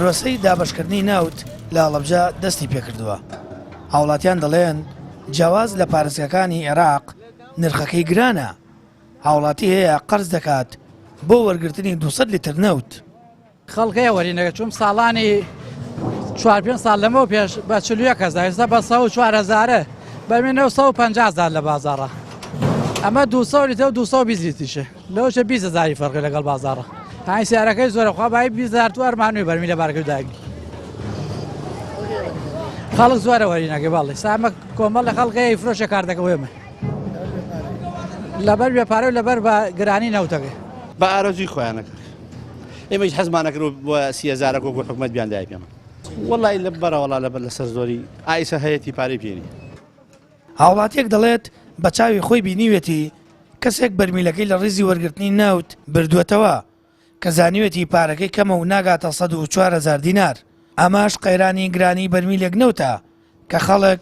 پرۆسەی دابەشکردنی نەوت لە هەڵەبجە دەستی پێکردووە. هاوڵاتیان دەڵێن جیاواز لە پارێزگاکانی عێراق نرخەکەی گرانە. هاوڵاتی هەیە قەرز دەکات بۆ وەرگرتنی 200 لیتر نەوت. خەڵکەیە وەرینەکە چوم ساڵانی 4-5 ساڵ لەمەوە پێش بە 41 هەزار، ئێستا بە 104,000 بەمێ 950,000 لە بازاڕە. ئەمە 200 لیتر و 220 لیتریشە، لەوەشە 20,000 فەرقی لەگەڵ بازاڕە. هاین سیارەکەی زۆرە خوا بای 20,000 توار مانوی بەرمی لە بارەکەی داگی. خەڵک زۆرە وەرینەکەی باڵی سامە کۆمەڵ لە خەڵکەیە فرۆشە کار دەکەوێمە لەبەر بێپارە و لەبەر بە گرانی نەوتەکەی بە ئارەزوی خۆیانەکە ئێمەش حەزمانەکرد بۆ 30,000 وەکو حکومەت بیاندای پێمە وەڵی لە بەرەوەڵا لەبەر لەسەر زۆری ئایسە هەیەی پارەی پێنی. هاوڵاتیەک دەڵێت بە چاوی خۆی بینیوێتی کەسێک بەرمیلەکەی لە ڕیزی وەرگرتنی نەوت بردووەتەوە کە زانیوێتی پارەکەی کەمە و ناگاتە 104,000 دینار. ئەماش قەیرانی گرانی بەرمیلێک نەوتە کە خەڵک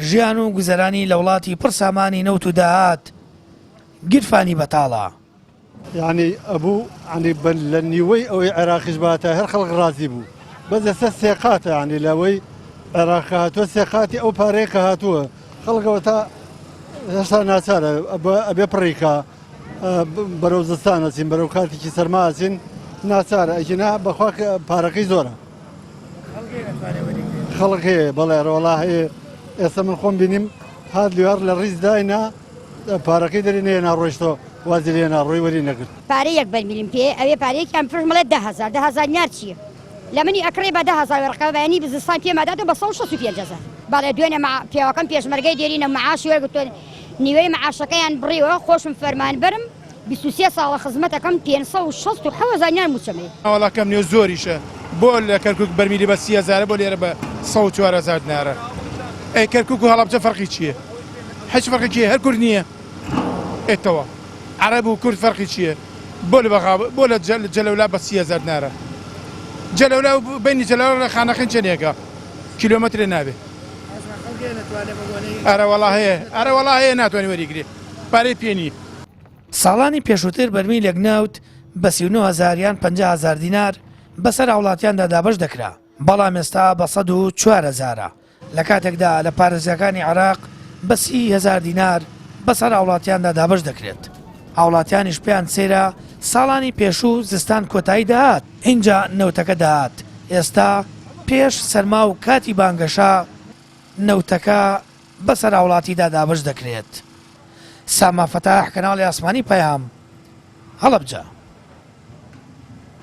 ژیان و گوزەرانی لە وڵاتی پڕ سامانی نەوت و داهات گیرفانی بەتاڵە. یعنی ئەبوو عنی لە نیوەی ئەوەی عێراقیش باتە هەر خەڵک ڕازی بوو بەدەستە سێقاتە عنی لەوەی عێراق هاتووە سێقاتی ئەو پارەیە کە هاتووە خەڵکەوە تا هێشتا ناچارە ئەبێ پڕیکە بەرەو زستان ئەچین بەرەو کاتێکی سەرما ئەچین ناچارە ئەجینا بەخوا پارەکەی زۆرە خەڵک هەیە بەڵێ ڕۆڵا هەیە. ئێستا من خۆم بینیم هات لێوار لە ڕیز داینا پارەکەی دەری نەیە ناڕۆیشتەوە وازی لێ ناڕۆی وەری نەگرت. پارەی یەک بەرمیلیم پێ ئەوێ پارەیەکیان فرۆش مەڵێت 10,000 نار چییە لە منی ئەکڕێ بە 10,000 وەرقە بەیانی بزستان پێماداتە بە 165,000 باڵێ دوێنێ پیاوەکەم پێشمەرگەی دێرینە معاشی وەرگتوێن نیوەی معاشەکەیان بڕیەوە خۆشم فەرمان برم 23 ساڵە خزمەتەکەم 567,000 موچەمێ. ئەوڵاکەم نێو زۆریشە بۆ لە کەرکک بەرمیلی بە 30,000 بۆ لێرە بە 104,000 دینارە. ئەی کەرکک و هەڵەبجە فەرقی چییە؟ هیچ فەرقێکی هەر کورد نییە. ئێتەوە عەرەب و کورد فەرقی چییە؟ بۆ لە جەلەولا بە 30,000 دینارە. جەلەولا و بینی جەلەولا لە خانەخین چەندێکە کیلۆمەترێ نابێ. ئەرەوەڵا هەیە ناتوانێت وەریگرێ پارەی پێنی. ساڵانی پێشووتر بەرمیلێک نەوت بە 39,000 یان 50,000 دینار بەسەر هاوڵاتیاندا دابەش دەکرا، بەڵام ئێستا بە 104,000 لە کاتێکدا لە پارێزەکانی عێراق بە 30,000 دینار بەسەر هاوڵاتیاندا دابەش دەکرێت. هاوڵاتیانیش پێیان سێرە ساڵانی پێشوو زستان کۆتایی داهات اینجا نەوتەکە داهات. ئێستا پێش سەرما و کاتی بانگەشا نەوتەکە بەسەر هاوڵاتیدا دابەش دەکرێت. ساما فەتاح کەناڵی ئاسمانی پەیام هەڵەبجە.